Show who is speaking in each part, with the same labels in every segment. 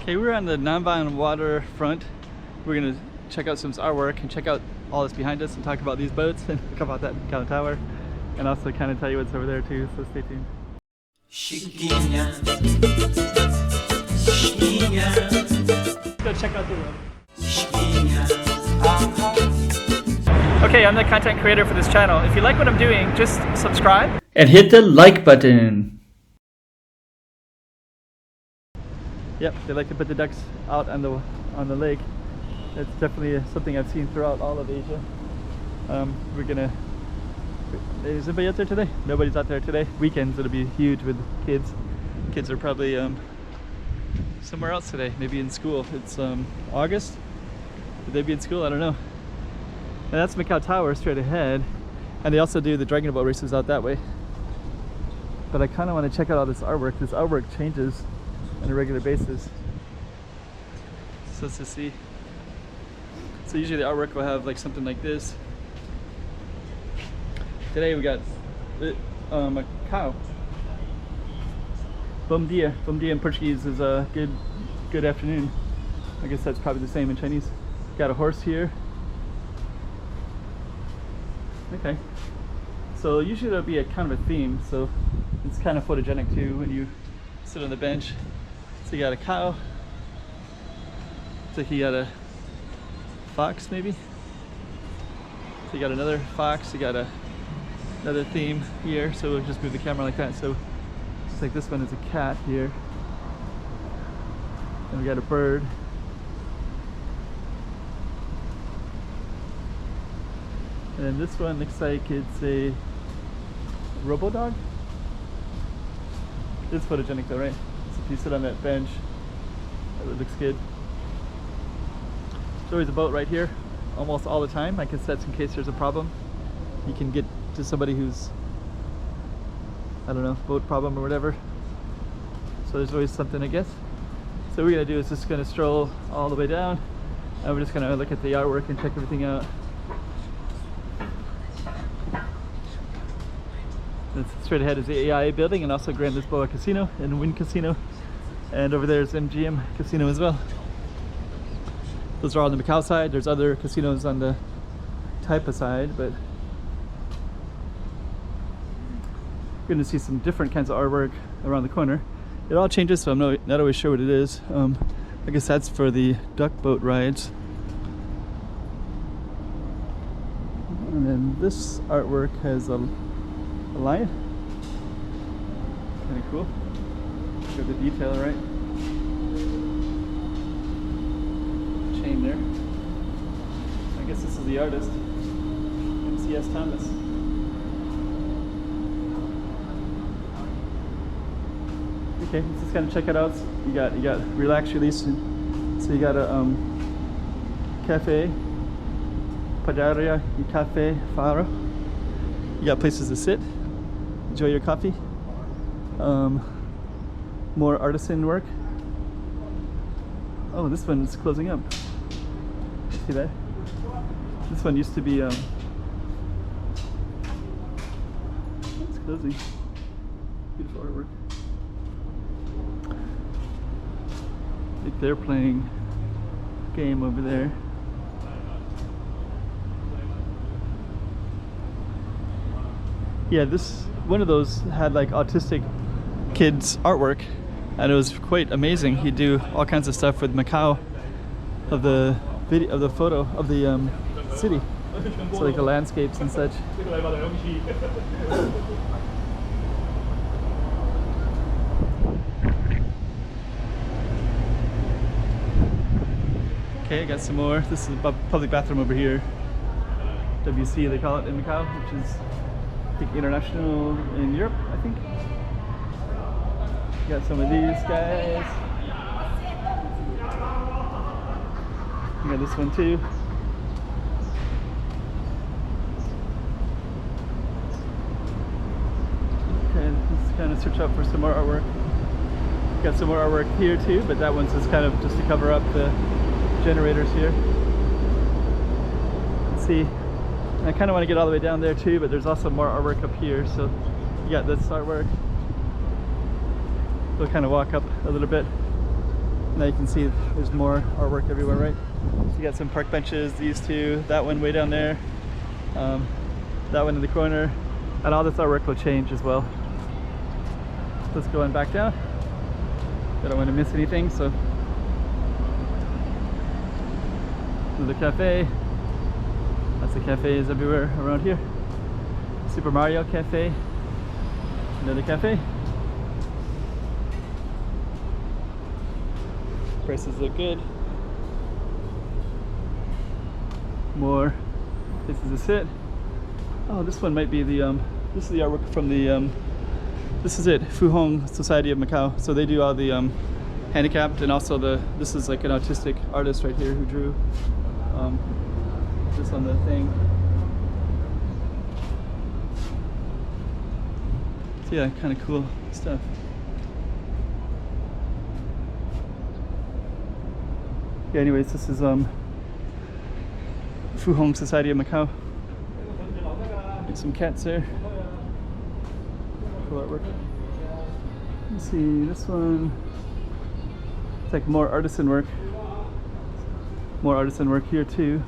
Speaker 1: Okay, we're on the Namban waterfront. We're gonna check out some artwork and check out all that's behind us and talk about these boats and talk about that Macau Tower and also kind of tell you what's over there too, so stay tuned. Let's go check out the room. Okay, I'm the content creator for this channel. If you like what I'm doing, just subscribe and hit the like button. Yep, they like to put the ducks out on the lake. That's definitely something I've seen throughout all of Asia. Is anybody out there today? Nobody's out there today. Weekends it'll be huge with kids. Kids are probably somewhere else today, maybe in school. It's August. Would they be in school? I don't know. And that's Macau Tower straight ahead. And they also do the dragon boat races out that way. But I kind of want to check out all this artwork. This artwork changes on a regular basis. So let's just see. So usually the artwork will have like something like this. Today we got a cow. Bom dia. Bom dia in Portuguese is a good afternoon. I guess that's probably the same in Chinese. Got a horse here. Okay. So usually there'll be a kind of a theme, so it's kind of photogenic too when you sit on the bench. So you got a cow. So you got a fox maybe. So you got another fox. You got another theme here. So we'll just move the camera like that. So it's like this one is a cat here. And we got a bird. And then this one looks like it's a robo-dog. It's photogenic though, right? So if you sit on that bench, that looks good. There's always a boat right here, almost all the time. I guess that's in case there's a problem. You can get to somebody who's, I don't know, boat problem or whatever. So there's always something, I guess. So what we're gonna do is just gonna stroll all the way down, and we're just gonna look at the artwork and check everything out. Straight ahead is the AIA building and also Grand Lisboa Casino and Wind Casino, and over there is MGM Casino as well. Those are all on the Macau side. There's other casinos on the Taipa side, but you're going to see some different kinds of artwork around the corner. It all changes, so I'm not always sure what it is. I guess that's for the duck boat rides. And then this artwork has a lion. Kind of cool. Got the detail right. Chain there. I guess this is the artist, M.C.S. Thomas. Okay, let's just kind of check it out. You got relax, release. So you got a cafe, padaria y cafe faro. You got places to sit, enjoy your coffee. More artisan work. Oh, this one is closing up. See that? This one used to be it's closing. Beautiful artwork. I think they're playing a game over there. Yeah, this one of those had like autistic kids artwork, and it was quite amazing. He'd do all kinds of stuff with Macau, of the video, of the photo of the city, so like the landscapes and such. Okay, I got some more. This is a public bathroom over here. WC they call it in Macau, which is I think international in Europe, I think. Got some of these guys. You got this one too. Okay, let's kind of search out for some more artwork. Got some more artwork here too, but that one's just kind of just to cover up the generators here. Let's see. I kind of want to get all the way down there too, but there's also more artwork up here. So you got this artwork. We'll kind of walk up a little bit Now you can see there's more artwork everywhere, right? So you got some park benches, these two, that one way down there, that one in the corner, and all this artwork will change as well. Let's go on back down. I don't want to miss anything, so. Another cafe. Lots of cafes everywhere around here. Super Mario Cafe. Another cafe. Prices look good. More places to sit. Oh, this one might be the this is the artwork from the this is it, Fu Hong Society of Macau. So they do all the handicapped, and also this is like an autistic artist right here who drew this on the thing. So yeah, kind of cool stuff. Yeah, anyways, this is Fu Hong Society of Macau. Some cats there. Cool artwork. Let's see, this one. It's like more artisan work. More artisan work here too.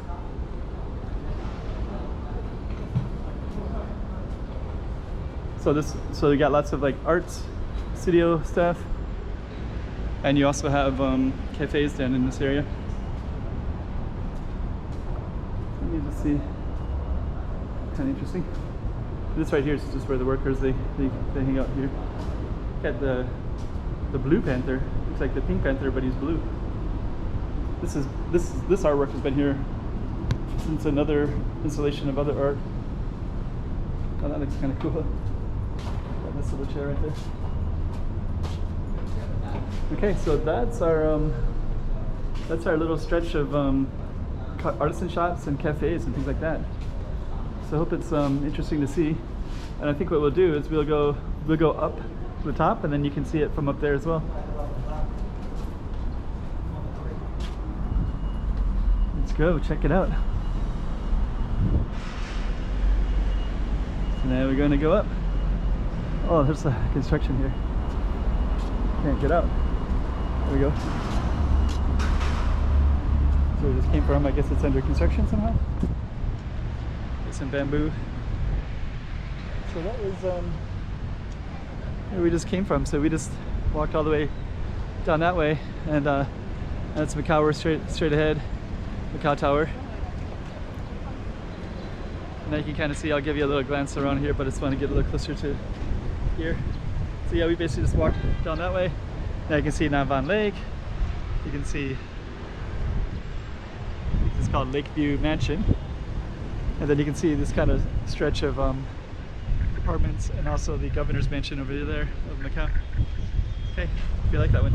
Speaker 1: So you got lots of like arts studio stuff, and you also have cafes down in this area. Let me just see. Kind of interesting. This right here is just where the workers they hang out here. Got the blue panther. Looks like the pink panther, but he's blue. This artwork has been here since another installation of other art. Oh, that looks kind of cool. Got this little chair right there. Okay, so that's our little stretch of artisan shops and cafes and things like that. So I hope it's interesting to see. And I think what we'll do is we'll go up to the top, and then you can see it from up there as well. Let's go check it out. So now we're going to go up. Oh, there's a construction here. Can't get out. There we go. So we just came from, I guess it's under construction somehow. There's some bamboo. So that was where we just came from. So we just walked all the way down that way, and that's Macau. We're straight ahead, Macau Tower. Now you can kind of see, I'll give you a little glance around here, but I just want to get a little closer to here. So yeah, we basically just walked down that way. Now you can see Navan Lake. You can see, it's called Lakeview Mansion. And then you can see this kind of stretch of apartments, and also the governor's mansion over there of Macau. Okay, if you like that one.